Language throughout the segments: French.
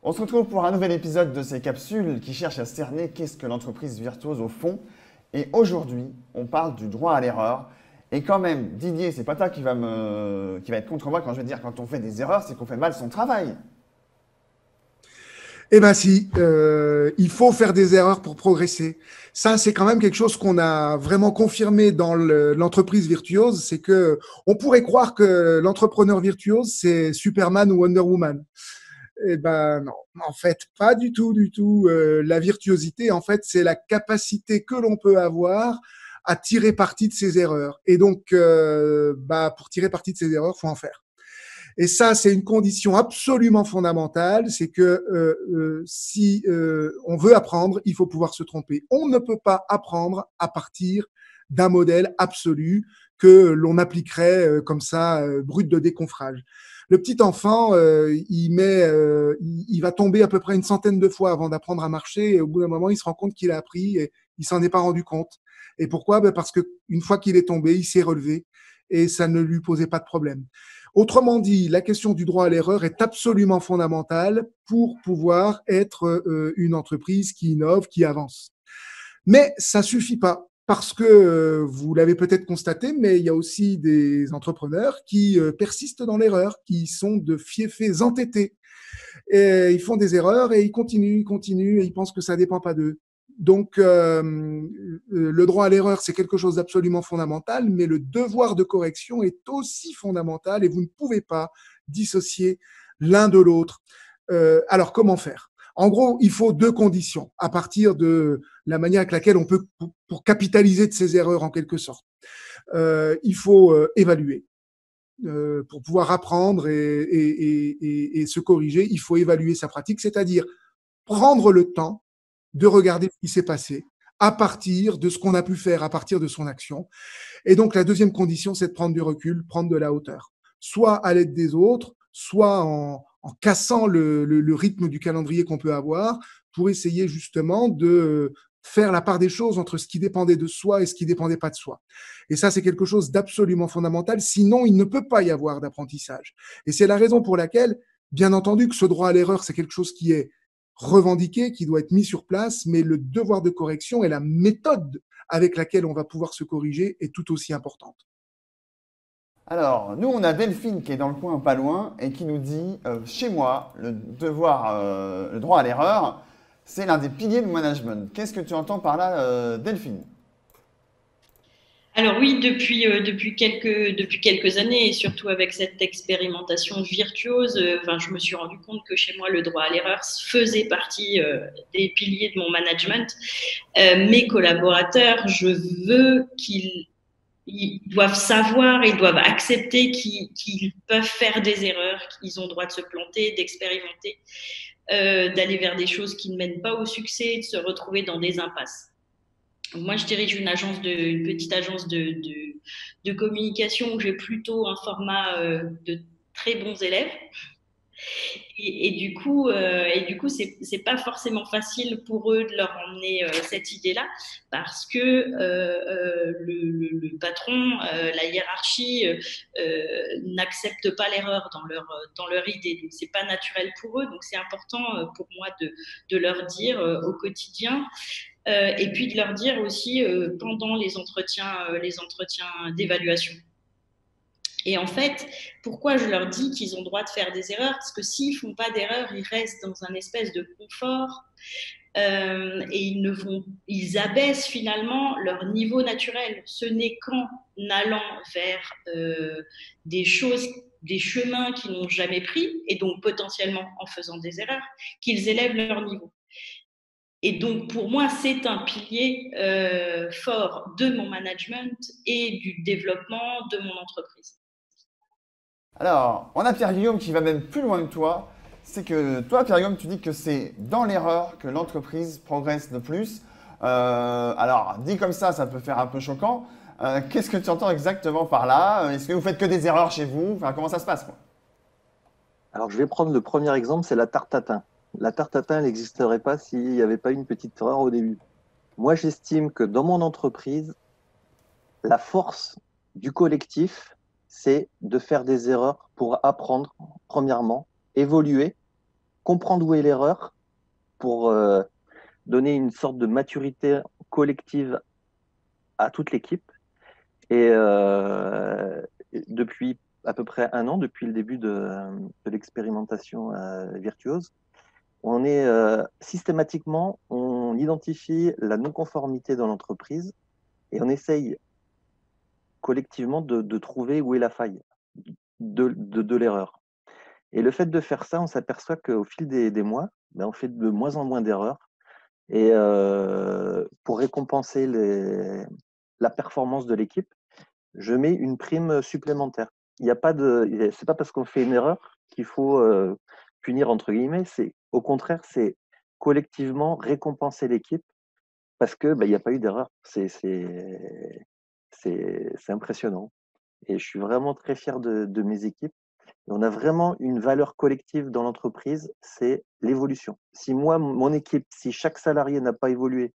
On se retrouve pour un nouvel épisode de ces capsules qui cherchent à cerner qu'est-ce que l'entreprise virtuose au fond. Et aujourd'hui, on parle du droit à l'erreur. Et quand même, Didier, c'est pas toi qui va être contre moi quand je vais dire quand on fait des erreurs, c'est qu'on fait mal son travail. Eh bien si, il faut faire des erreurs pour progresser. Ça, c'est quand même quelque chose qu'on a vraiment confirmé dans l'entreprise virtuose, c'est que on pourrait croire que l'entrepreneur virtuose, c'est Superman ou Wonder Woman. Eh ben non, en fait, pas du tout, du tout. La virtuosité, en fait, c'est la capacité que l'on peut avoir à tirer parti de ses erreurs. Et donc, pour tirer parti de ses erreurs, faut en faire. Et ça, c'est une condition absolument fondamentale, c'est que si on veut apprendre, il faut pouvoir se tromper. On ne peut pas apprendre à partir d'un modèle absolu que l'on appliquerait comme ça, brut de déconfrage. Le petit enfant, il va tomber à peu près une centaine de fois avant d'apprendre à marcher, et au bout d'un moment, il se rend compte qu'il a appris et il s'en est pas rendu compte. Et pourquoi? Parce que une fois qu'il est tombé, il s'est relevé et ça ne lui posait pas de problème. Autrement dit, la question du droit à l'erreur est absolument fondamentale pour pouvoir être une entreprise qui innove, qui avance. Mais ça suffit pas. Parce que vous l'avez peut-être constaté, mais il y a aussi des entrepreneurs qui persistent dans l'erreur, qui sont de fiefés entêtés. Et ils font des erreurs et ils continuent et ils pensent que ça dépend pas d'eux. Donc, le droit à l'erreur, c'est quelque chose d'absolument fondamental, mais le devoir de correction est aussi fondamental et vous ne pouvez pas dissocier l'un de l'autre. Alors, comment faire? En gros, il faut deux conditions à partir de la manière avec laquelle on peut, pour capitaliser de ces erreurs en quelque sorte. Il faut évaluer. Pour pouvoir apprendre et se corriger, il faut évaluer sa pratique, c'est-à-dire prendre le temps de regarder ce qui s'est passé à partir de ce qu'on a pu faire, à partir de son action. Et donc, la deuxième condition, c'est de prendre du recul, prendre de la hauteur, soit à l'aide des autres, soit en cassant le rythme du calendrier qu'on peut avoir pour essayer justement de faire la part des choses entre ce qui dépendait de soi et ce qui dépendait pas de soi. Et ça, c'est quelque chose d'absolument fondamental. Sinon, il ne peut pas y avoir d'apprentissage. Et c'est la raison pour laquelle, bien entendu, que ce droit à l'erreur, c'est quelque chose qui est revendiqué, qui doit être mis sur place, mais le devoir de correction et la méthode avec laquelle on va pouvoir se corriger est tout aussi importante. Alors, nous, on a Delphine qui est dans le coin pas loin et qui nous dit, chez moi, le droit à l'erreur, c'est l'un des piliers du management. Qu'est-ce que tu entends par là, Delphine? Alors oui, depuis quelques années, et surtout avec cette expérimentation virtuose, enfin, je me suis rendu compte que chez moi, le droit à l'erreur faisait partie des piliers de mon management. Mes collaborateurs, je veux qu'ils doivent savoir, ils doivent accepter qu'ils peuvent faire des erreurs, qu'ils ont le droit de se planter, d'expérimenter, d'aller vers des choses qui ne mènent pas au succès, de se retrouver dans des impasses. Moi, je dirige une petite agence de communication où j'ai plutôt un format de très bons élèves. Et du coup, c'est pas forcément facile pour eux de leur emmener cette idée-là parce que le patron, la hiérarchie n'accepte pas l'erreur dans leur idée. Donc, c'est pas naturel pour eux. Donc, c'est important pour moi de leur dire au quotidien et puis de leur dire aussi pendant les entretiens d'évaluation. Et en fait, pourquoi je leur dis qu'ils ont le droit de faire des erreurs? Parce que s'ils font pas d'erreurs, ils restent dans un espèce de confort et ils abaissent finalement leur niveau naturel. Ce n'est qu'en allant vers des choses, des chemins qu'ils n'ont jamais pris, et donc potentiellement en faisant des erreurs, qu'ils élèvent leur niveau. Et donc, pour moi, c'est un pilier fort de mon management et du développement de mon entreprise. Alors, on a Pierre-Guillaume qui va même plus loin que toi. C'est que toi, Pierre-Guillaume, tu dis que c'est dans l'erreur que l'entreprise progresse le plus. Alors, dit comme ça peut faire un peu choquant. Qu'est-ce que tu entends exactement par là? Est-ce que vous faites que des erreurs chez vous? Enfin, comment ça se passe, quoi? Alors, je vais prendre le premier exemple, c'est la tarte tatin. La tarte tatin, elle n'existerait pas s'il n'y avait pas une petite erreur au début. Moi, j'estime que dans mon entreprise, la force du collectif, c'est de faire des erreurs pour apprendre, premièrement, évoluer, comprendre où est l'erreur pour donner une sorte de maturité collective à toute l'équipe. Et depuis à peu près un an, depuis le début de l'expérimentation Virtuose, on est systématiquement, on identifie la non-conformité dans l'entreprise et on essaye collectivement de trouver où est la faille de l'erreur. Et le fait de faire ça, on s'aperçoit qu'au fil des mois, ben, on fait de moins en moins d'erreurs. Et pour récompenser la performance de l'équipe, je mets une prime supplémentaire. Il y a pas de, c'est pas parce qu'on fait une erreur qu'il faut punir entre guillemets. C'est au contraire, c'est collectivement récompenser l'équipe parce que il n'y a pas eu d'erreur. C'est impressionnant. Et je suis vraiment très fier de mes équipes. Et on a vraiment une valeur collective dans l'entreprise, c'est l'évolution. Si moi, mon équipe, si chaque salarié n'a pas évolué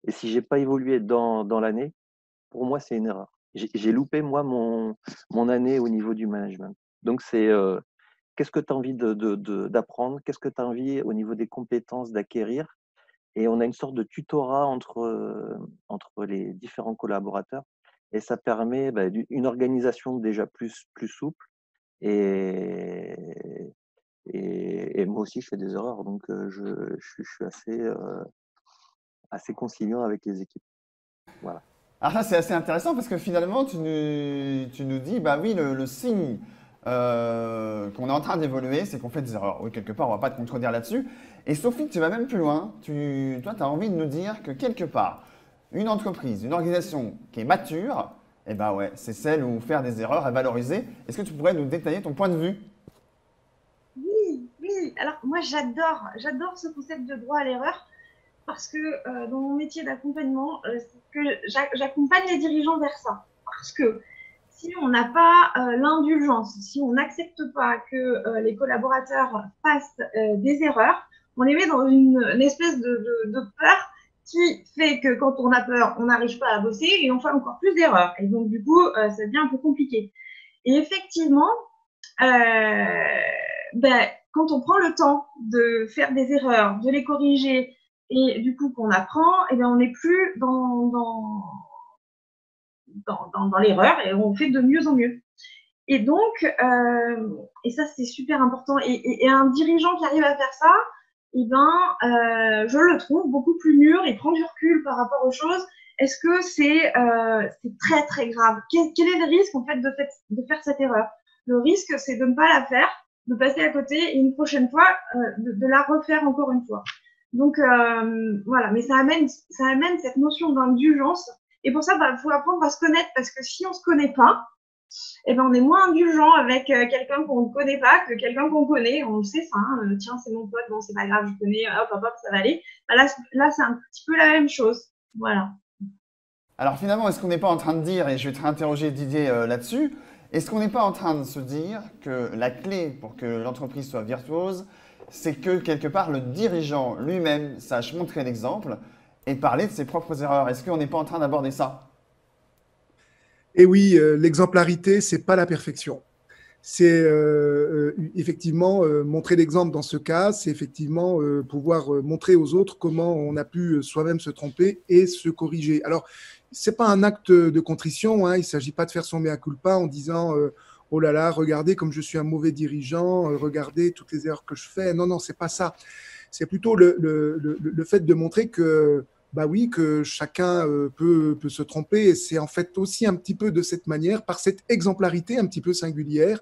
et si j'ai pas évolué dans l'année, pour moi, c'est une erreur. J'ai loupé, moi, mon année au niveau du management. Donc, c'est qu'est-ce que tu as envie d'apprendre, qu'est-ce que tu as envie au niveau des compétences d'acquérir. Et on a une sorte de tutorat entre les différents collaborateurs. Et ça permet une organisation déjà plus souple. Et moi aussi, je fais des erreurs. Donc, je suis assez conciliant avec les équipes. Voilà. Alors ça, c'est assez intéressant parce que finalement, tu nous dis, bah oui, le signe qu'on est en train d'évoluer, c'est qu'on fait des erreurs. Oui, quelque part, on ne va pas te contredire là-dessus. Et Sophie, tu vas même plus loin. Toi, tu as envie de nous dire que quelque part, une entreprise, une organisation qui est mature, eh ben ouais, c'est celle où faire des erreurs est valorisée. Est-ce que tu pourrais nous détailler ton point de vue? Oui, oui. Alors moi j'adore ce concept de droit à l'erreur parce que dans mon métier d'accompagnement, j'accompagne les dirigeants vers ça. Parce que si on n'a pas l'indulgence, si on n'accepte pas que les collaborateurs fassent des erreurs, on les met dans une espèce de peur qui fait que quand on a peur, on n'arrive pas à bosser et on fait encore plus d'erreurs. Et donc du coup, ça devient un peu compliqué. Et effectivement, quand on prend le temps de faire des erreurs, de les corriger, et du coup qu'on apprend, on n'est plus dans l'erreur et on fait de mieux en mieux. Et donc, et ça c'est super important. Et un dirigeant qui arrive à faire ça, je le trouve beaucoup plus mûr, il prend du recul par rapport aux choses. Est-ce que c'est très très grave? Quel est le risque en fait de faire cette erreur? Le risque, c'est de ne pas la faire, de passer à côté et une prochaine fois, de la refaire encore une fois. Donc, voilà. Mais ça amène cette notion d'indulgence. Et pour ça, faut apprendre à se connaître parce que si on se connaît pas, on est moins indulgent avec quelqu'un qu'on ne connaît pas que quelqu'un qu'on connaît. On le sait ça. Hein, tiens, c'est mon pote. Bon, c'est pas grave, je connais. Hop, hop, hop, ça va aller. Là, c'est un petit peu la même chose. Voilà. Alors finalement, est-ce qu'on n'est pas en train de dire, et je vais te réinterroger Didier là-dessus, est-ce qu'on n'est pas en train de se dire que la clé pour que l'entreprise soit virtuose, c'est que quelque part le dirigeant lui-même sache montrer l'exemple et parler de ses propres erreurs? Est-ce qu'on n'est pas en train d'aborder ça? Et oui, l'exemplarité, c'est pas la perfection. C'est effectivement montrer l'exemple dans ce cas, c'est effectivement pouvoir montrer aux autres comment on a pu soi-même se tromper et se corriger. Alors, c'est pas un acte de contrition, hein, il s'agit pas de faire son mea culpa en disant oh là là, regardez comme je suis un mauvais dirigeant, regardez toutes les erreurs que je fais. Non, non, c'est pas ça. C'est plutôt le fait de montrer que bah oui, que chacun peut se tromper. Et c'est en fait aussi un petit peu de cette manière, par cette exemplarité un petit peu singulière,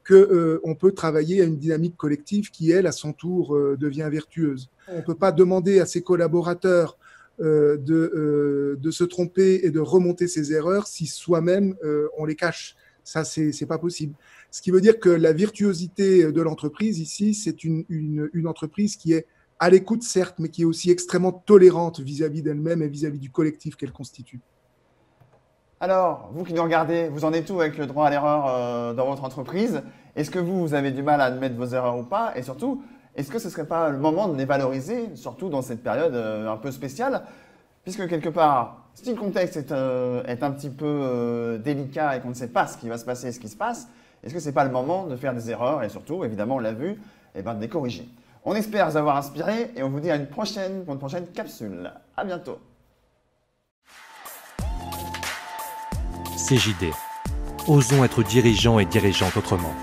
qu'on peut travailler à une dynamique collective qui, elle, à son tour, devient vertueuse. On ne peut pas demander à ses collaborateurs de se tromper et de remonter ses erreurs si soi-même on les cache. Ça, c'est pas possible. Ce qui veut dire que la virtuosité de l'entreprise ici, c'est une entreprise qui est à l'écoute, certes, mais qui est aussi extrêmement tolérante vis-à-vis d'elle-même et vis-à-vis du collectif qu'elle constitue. Alors, vous qui nous regardez, vous en êtes où avec le droit à l'erreur dans votre entreprise? Est-ce que vous avez du mal à admettre vos erreurs ou pas? Et surtout, est-ce que ce ne serait pas le moment de les valoriser, surtout dans cette période un peu spéciale? Puisque quelque part, si le contexte est un petit peu délicat et qu'on ne sait pas ce qui va se passer et ce qui se passe, est-ce que ce n'est pas le moment de faire des erreurs et surtout, évidemment, on l'a vu, de les corriger? On espère vous avoir inspiré et on vous dit à une prochaine pour une prochaine capsule. À bientôt. CJD. Osons être dirigeants et dirigeantes autrement.